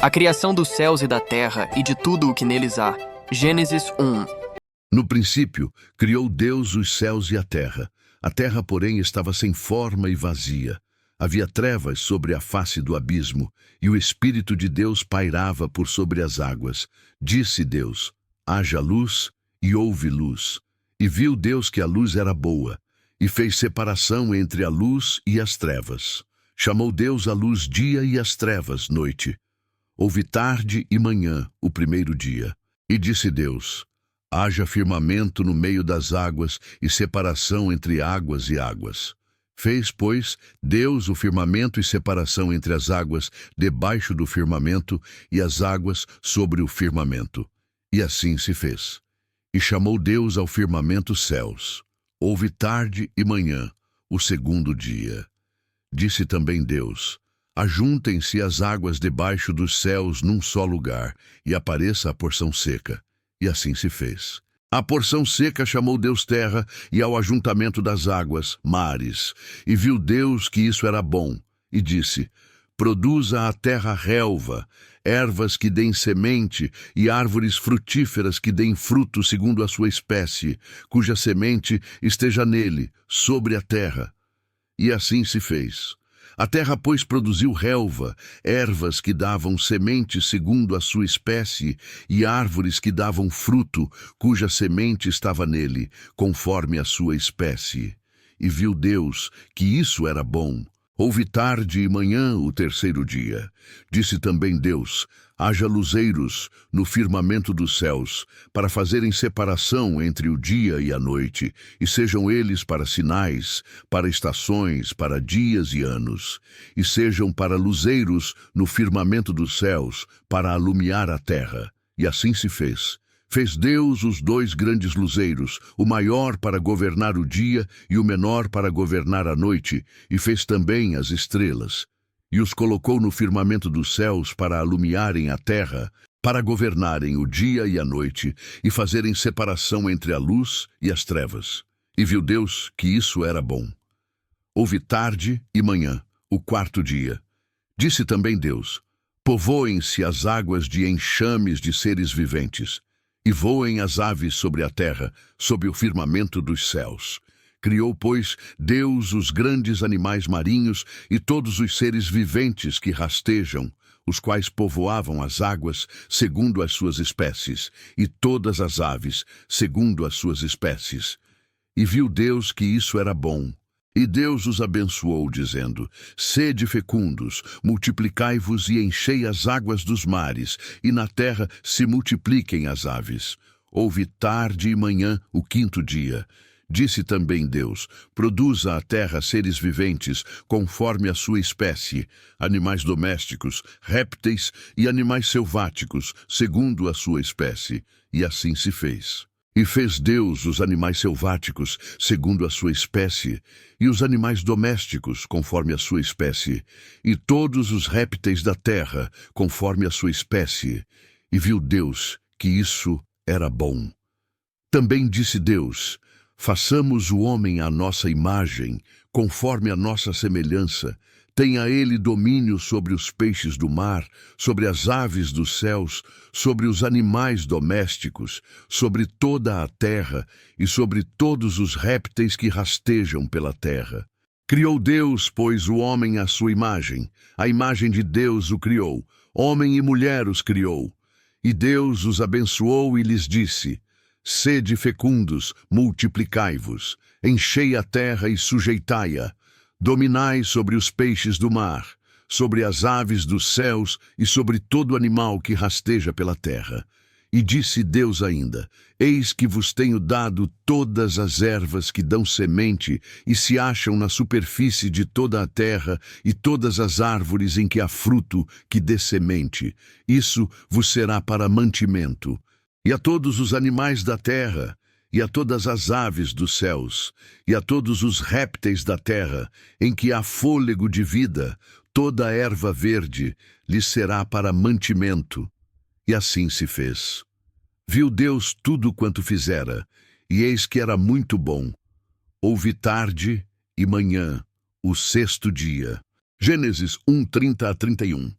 A criação dos céus e da terra e de tudo o que neles há. Gênesis 1. No princípio, criou Deus os céus e a terra. A terra, porém, estava sem forma e vazia. Havia trevas sobre a face do abismo, e o Espírito de Deus pairava por sobre as águas. Disse Deus: haja luz, e houve luz. E viu Deus que a luz era boa, e fez separação entre a luz e as trevas. Chamou Deus a luz dia e as trevas noite. Houve tarde e manhã, o primeiro dia. E disse Deus: haja firmamento no meio das águas e separação entre águas e águas. Fez, pois, Deus o firmamento e separação entre as águas debaixo do firmamento e as águas sobre o firmamento. E assim se fez. E chamou Deus ao firmamento céus. Houve tarde e manhã, o segundo dia. Disse também Deus: ajuntem-se as águas debaixo dos céus num só lugar, e apareça a porção seca. E assim se fez. A porção seca chamou Deus terra, e ao ajuntamento das águas, mares. E viu Deus que isso era bom, e disse: produza a terra relva, ervas que deem semente, e árvores frutíferas que deem fruto segundo a sua espécie, cuja semente esteja nele, sobre a terra. E assim se fez. A terra, pois, produziu relva, ervas que davam semente segundo a sua espécie, e árvores que davam fruto, cuja semente estava nele, conforme a sua espécie. E viu Deus que isso era bom. Houve tarde e manhã, o terceiro dia. Disse também Deus: haja luzeiros no firmamento dos céus, para fazerem separação entre o dia e a noite, e sejam eles para sinais, para estações, para dias e anos, e sejam para luzeiros no firmamento dos céus, para alumiar a terra. E assim se fez. Fez Deus os dois grandes luzeiros, o maior para governar o dia e o menor para governar a noite, e fez também as estrelas. E os colocou no firmamento dos céus para alumiarem a terra, para governarem o dia e a noite, e fazerem separação entre a luz e as trevas. E viu Deus que isso era bom. Houve tarde e manhã, o quarto dia. Disse também Deus: povoem-se as águas de enxames de seres viventes, e voem as aves sobre a terra, sob o firmamento dos céus. Criou, pois, Deus os grandes animais marinhos e todos os seres viventes que rastejam, os quais povoavam as águas segundo as suas espécies, e todas as aves segundo as suas espécies. E viu Deus que isso era bom. E Deus os abençoou, dizendo: sede fecundos, multiplicai-vos e enchei as águas dos mares, e na terra se multipliquem as aves. Houve tarde e manhã, o quinto dia. Disse também Deus: produza a terra seres viventes, conforme a sua espécie, animais domésticos, répteis e animais selváticos, segundo a sua espécie. E assim se fez. E fez Deus os animais selváticos, segundo a sua espécie, e os animais domésticos, conforme a sua espécie, e todos os répteis da terra, conforme a sua espécie. E viu Deus que isso era bom. Também disse Deus: façamos o homem à nossa imagem, conforme a nossa semelhança. Tenha ele domínio sobre os peixes do mar, sobre as aves dos céus, sobre os animais domésticos, sobre toda a terra e sobre todos os répteis que rastejam pela terra. Criou Deus, pois, o homem à sua imagem. A imagem de Deus o criou. Homem e mulher os criou. E Deus os abençoou e lhes disse: sede fecundos, multiplicai-vos, enchei a terra e sujeitai-a. Dominai sobre os peixes do mar, sobre as aves dos céus e sobre todo animal que rasteja pela terra. E disse Deus ainda: eis que vos tenho dado todas as ervas que dão semente e se acham na superfície de toda a terra, e todas as árvores em que há fruto que dê semente. Isso vos será para mantimento. E a todos os animais da terra, e a todas as aves dos céus, e a todos os répteis da terra, em que há fôlego de vida, toda a erva verde lhes será para mantimento. E assim se fez. Viu Deus tudo quanto fizera, e eis que era muito bom. Houve tarde e manhã, o sexto dia. Gênesis 1:30 a 31.